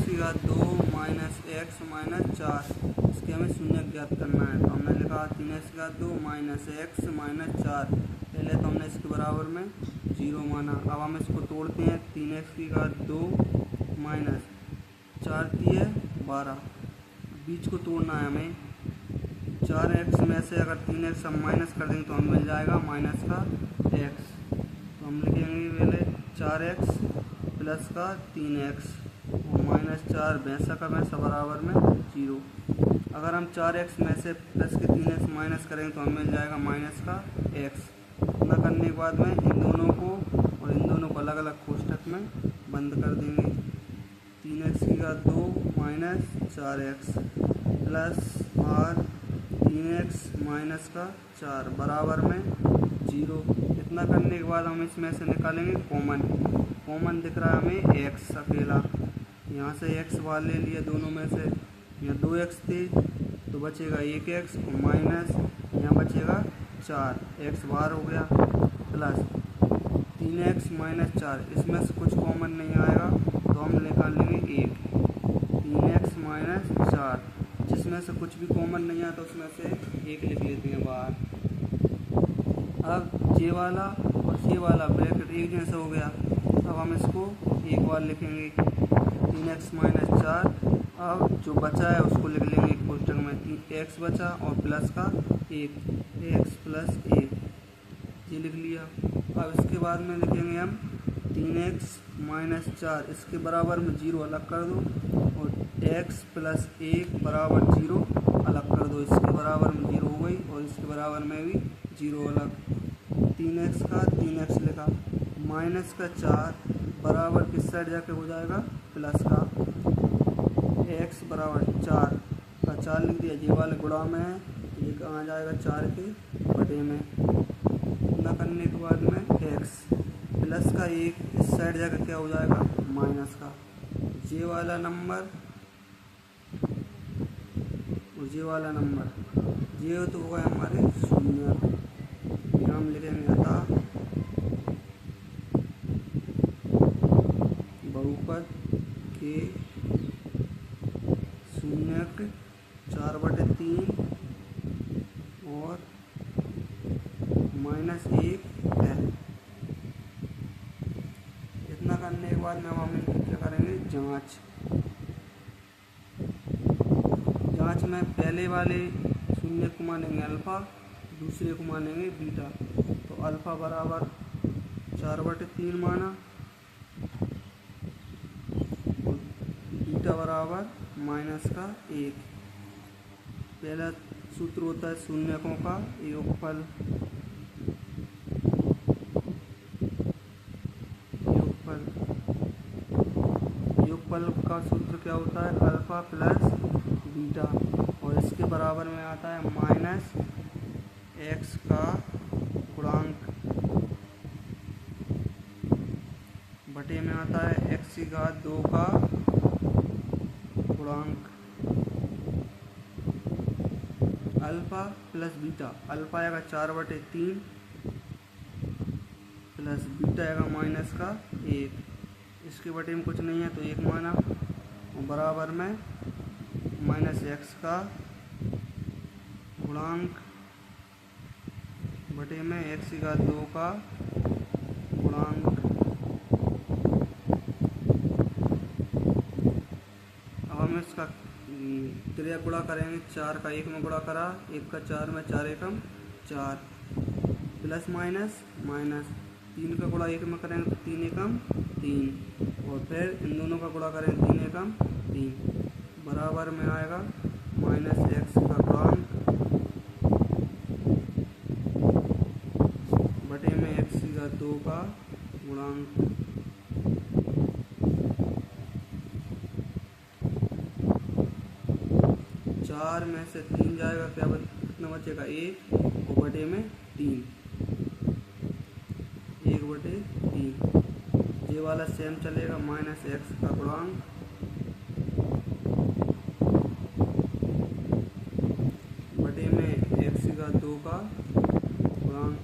की घात 2 minus x minus 4, इसके हमें शून्य ज्ञात करना है। तो हमने लिखा 3x की घात 2 माइनस एक्स माइनस 4, पहले तो हमने इसके बराबर में 0 माना। अब हम इसको तोड़ते हैं। 3x की घात 2 माइनस 4 दिए 12, बीच को तोड़ना है हमें। 4x में से अगर 3x हम माइनस कर देंगे तो हमें मिल जाएगा माइनस का x। तो हम लिखेंगे पहले 4x प्लस का 3x और माइनस 4 भैंसा का भैंसा बराबर में 0। अगर हम 4x में से प्लस के 3x माइनस करेंगे तो हमें मिल जाएगा माइनस का x। इतना करने के बाद में इन दोनों को और इन दोनों को अलग अलग कोष्ठक में बंद कर देंगे। 3x की घात 2 माइनस 4x प्लस और 3x माइनस का 4 बराबर में 0। इतना करने के बाद हम इसमें से निकालेंगे कॉमन दिख रहा है हमें x अकेला, यहाँ से x बाहर ले लिया दोनों में से। यहाँ 2x थे तो बचेगा 1x और माइनस यहाँ बचेगा 4x बाहर हो गया, प्लस 3x माइनस 4, इसमें से कुछ कॉमन नहीं आएगा तो हम निकाल लेंगे 1। 3x माइनस 4, जिसमें से कुछ भी कॉमन नहीं आता उसमें से 1 लिख लेते हैं बाहर। अब ये वाला और ये वाला ब्रैकेट एक जैसा हो गया। अब हम इसको एक बार लिखेंगे 3x माइनस 4। अब जो बचा है उसको लिख लेंगे कोष्ठक में, 3x बचा और प्लस का 1, x प्लस 1, ये लिख लिया। अब इसके बाद में लिखेंगे हम 3x माइनस 4, इसके बराबर में 0 अलग कर दो और x प्लस 1 बराबर 0 अलग कर दो। इसके बराबर में 0 हो गई और इसके बराबर में भी 0 अलग। 3x का 3x लिखा, माइनस का 4 बराबर किस साइड जाके हो जाएगा प्लस का, x बराबर 4 का 4 लिख दिया। ये वाले गुणा में है, ये कहाँ जाएगा 4 के बटे में। इतना करने के बाद में x प्लस का 1 इस साइड जाकर क्या हो जाएगा माइनस का। ये वाला नंबर और ये वाला नंबर ये तो होगा हमारे शून्य। हम लिखेंगे अतः बहुपद के शून्यक 4/3 और -1 है। इतना करने के बाद में हम क्या करेंगे जांच में पहले वाले शून्य को मानेंगे अल्फा, दूसरे को मानेंगे बीटा। तो अल्फा बराबर 4/3 माना और बीटा बराबर माइनस का 1। पहला सूत्र होता है शून्यकों का योगफल। योगफल का सूत्र क्या होता है अल्फा प्लस बीटा, और इसके बराबर में आता है माइनस x का गुणांक बटे में आता है x की घात 2 का गुणांक। अल्फा प्लस बीटा, अल्फा आएगा 4/3 प्लस बीटा आएगा माइनस का 1, इसके बटे में कुछ नहीं है तो 1 माना और बराबर में माइनस x का गुणांक बटे में x की घात 2 का गुणांक। अब हम इसका त्रिया गुणा करेंगे। 4 का 1 में गुणा करा, 1 का 4 में 4 एकम 4, प्लस माइनस माइनस 3 का गुणा 1 में करेंगे तो 3 एकम 3 और फिर इन दोनों का गुणा करेंगे 3 एकम 3 बराबर में आएगा माइनस x का गुणांक बटे में x की घात 2 का गुणांक। चार में से 3 जाएगा, क्या कितना बचेगा 1 और बटे में 3, 1/3। ये वाला सेम चलेगा माइनस x का गुणांक बटे में x की घात 2 का गुणांक।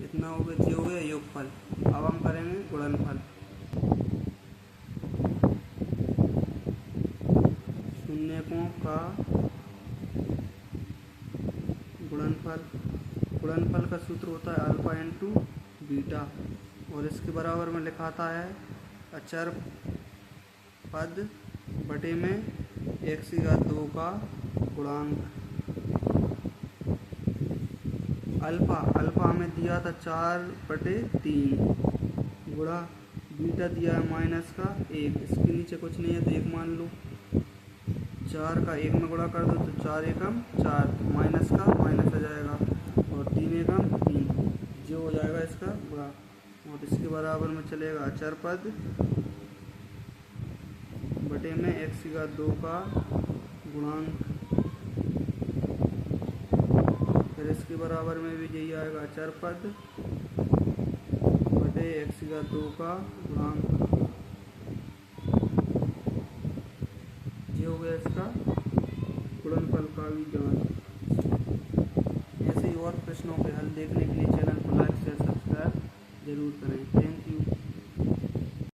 इतना कितना हो गया, ये हो गया योगफल। अब हम करेंगे गुणनफल। शून्यकों का गुणनफल। गुणनफल का सूत्र होता है अल्फा इंटू बीटा, और इसके बराबर में लिखाता है अचर पद बटे में x⁻² का गुणांक। अल्फा हमें दिया था 4/3 गुणा बीटा दिया है -1। इसके नीचे कुछ नहीं है तो 1 मान लो। 4 का 1 में गुणा कर दो तो 4 एकम 4, माइनस का माइनस आ जाएगा, और 3 एकम 3, जो हो जाएगा इसका गुणा। और इसके बराबर में चलेगा अचर पद बटे में x⁻² का गुणांक। फिर इसके बराबर में भी यही आएगा अचर पद बटे x⁻² का गुणांक। ये हो गया इसका गुणनफल का भी जांच। ऐसे ही और प्रश्नों के हल देखने के लिए चैनल को लाइक शेयर सब्सक्राइब जरूर करें। Thank you.